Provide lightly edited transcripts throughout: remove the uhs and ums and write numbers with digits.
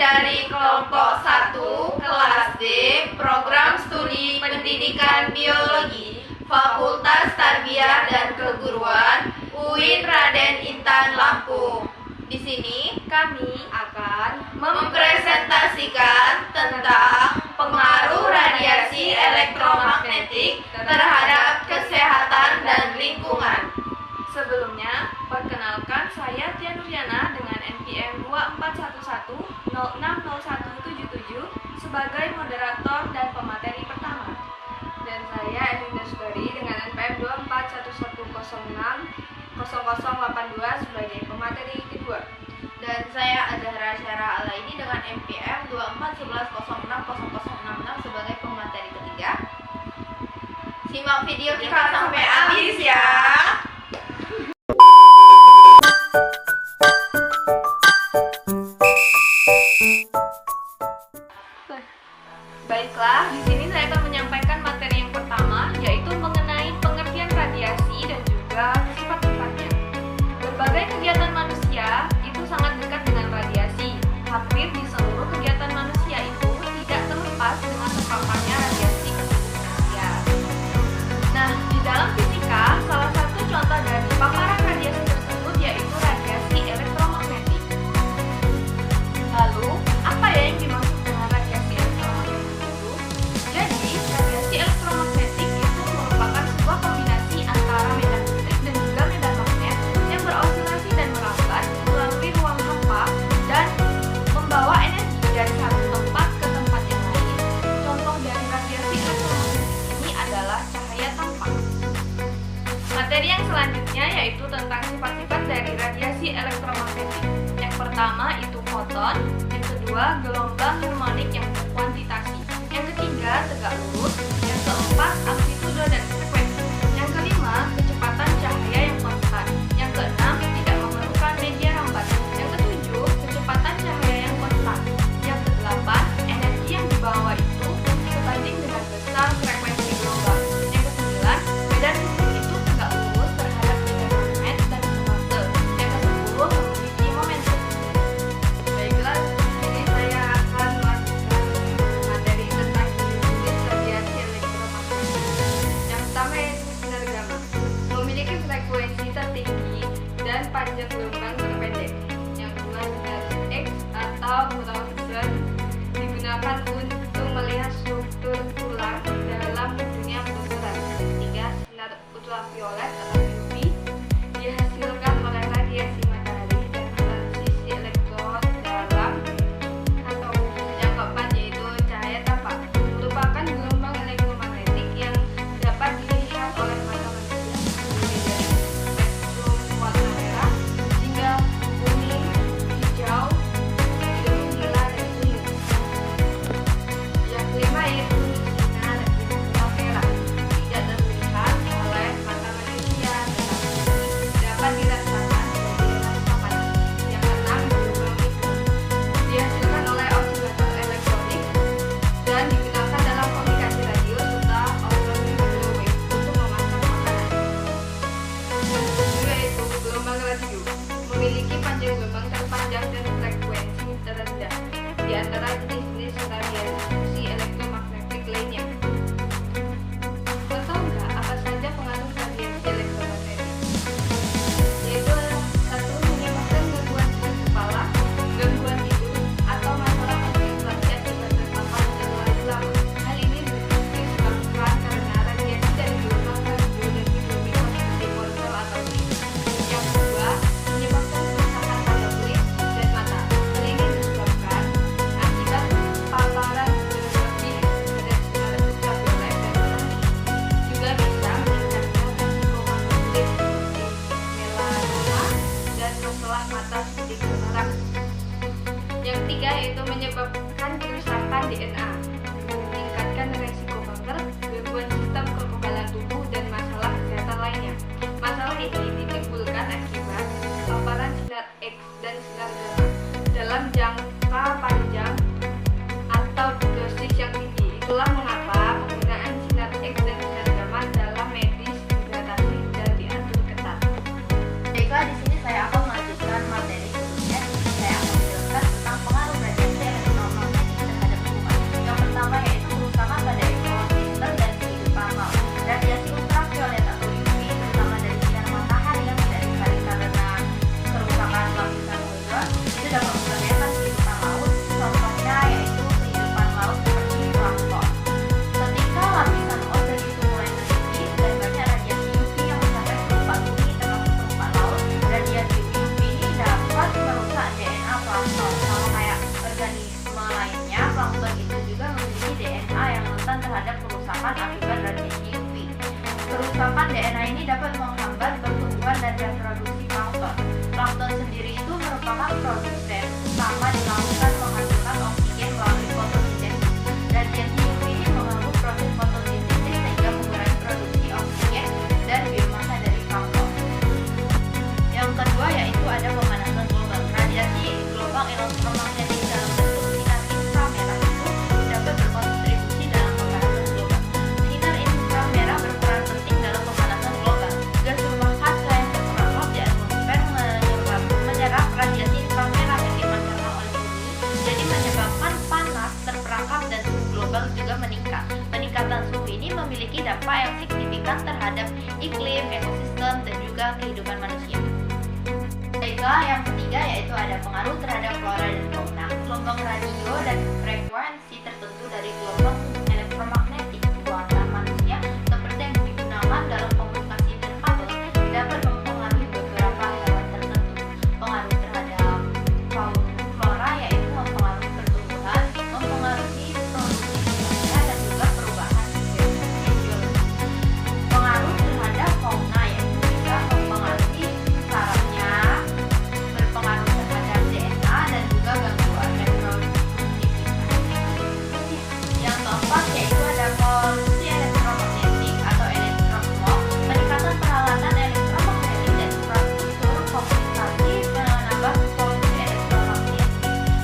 dari kelompok 1 kelas D program studi pendidikan biologi Fakultas Tarbiyah dan Keguruan UIN Raden Intan Lampung. Di sini kami akan mempresentasikan tentang pengaruh radiasi elektromagnetik terhadap kesehatan dan lingkungan. Sebelumnya, perkenalkan saya Tia Nuriana dengan NPM 2411060177 sebagai moderator dan pemateri pertama. Dan saya Elinda Sudari dengan NPM 2411060082 sebagai pemateri kedua. Dan saya Azahra Syara Alaini dengan NPM 2411060066 sebagai pemateri ketiga. Simak video kita sampai habis ya. Baiklah, di sini saya akan menyampaikan materi yang pertama, yaitu mengenai pengertian radiasi dan juga sifat-sifatnya. Berbagai kegiatan manusia itu sangat dekat dengan radiasi. Hampir di seluruh kegiatan manusia itu tidak terlepas dengan terpaparnya radiasi ke tubuh manusia. Nah, di dalam fisika, salah satu contoh dari paparan radiasi tersebut yaitu radiasi elektromagnetik. Lalu, apa ya yang dimaksud dengan radiasi elektromagnetik itu? Jadi, radiasi elektromagnetik itu merupakan sebuah kombinasi antara medan listrik dan juga medan magnet yang berosilasi dan merambat melalui ruang hampa dan membawa energi dari satu tempat ke tempat yang lain. Contoh dari radiasi elektromagnetik ini adalah cahaya tampak. Materi yang selanjutnya yaitu tentang sifat-sifat dari radiasi elektromagnetik. Yang pertama itu foton, yang kedua gelombang harmonik yang berkuantitasi, yang ketiga tegak lurus, yang keempat amplitudo dan frekuensi, yang kelima kecepatan cahaya yang konstan, yang keenam tidak memerlukan media rambat, yang ketujuh kecepatan cahaya yang konstan, yang kedelapan energi yang dibawa itu sebanding dengan besar frekuensi gelombang, yang kesembilan medan listrik itu tegak lurus terhadap medan magnet dan fase, yang kesepuluh memiliki momentum. Baiklah, jadi saya akan melanjutkan materi tentang jenis radiasi elektromagnetik. Yang pertama yaitu sinar gamma, memiliki frekuensi tertinggi dan panjang gelombang terpendek. Yang kedua sinar X atau photon digunakan untuk melihat struktur tulang dalam dunia penuturan. Yang ketiga sinar ultraviolet atau UV dihasilkan oleh radiasi matahari dan transisi elektron dalam atau yang keempat yaitu cahaya tampak, merupakan gelombang elektromagnetik yang dapat dilihat oleh mata manusia, mulai dari spektrum warna merah hingga kuning, hijau, biru, nila, dan ungu. Yang kelima yaitu sinar inframerah, tidak terlihat oleh mata manusia berdampak terhadap iklim, ekosistem, dan juga kehidupan manusia. Baiklah, yang ketiga yaitu ada pengaruh terhadap flora dan fauna. Gelombang radio dan frekuensi tertentu dari gelombang elektromagnetik buatan manusia seperti yang digunakan dalam komunikasi interkabel dapat mempengaruhi beberapa hewan tertentu. Pengaruh terhadap flora yaitu mempengaruhi pertumbuhan, mempengaruhi produksi manusia dan juga perubahan fisiologi. Pengaruh terhadap fauna yaitu bisa mempengaruhi sarafnya, berpengaruh terhadap DNA dan juga gangguan reproduktivitas. Yang keempat yaitu ada polusi elektromagnetik atau elektrosmog. Peningkatan peralatan elektromagnetik dan infrastruktur komunikasi menambah polusi elektromagnetik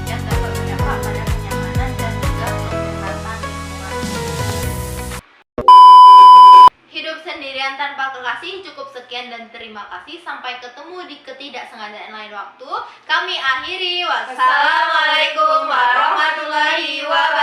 yang dapat berdampak pada kenyamanan dan juga kesehatan lingkungan. Hidup sendirian tanpa kekasih. Cukup sekian dan terima kasih. Sampai ketemu di ketidaksengajaan lain waktu. Kami akhiri. Wassalamualaikum warahmatullahi wabarakatuh.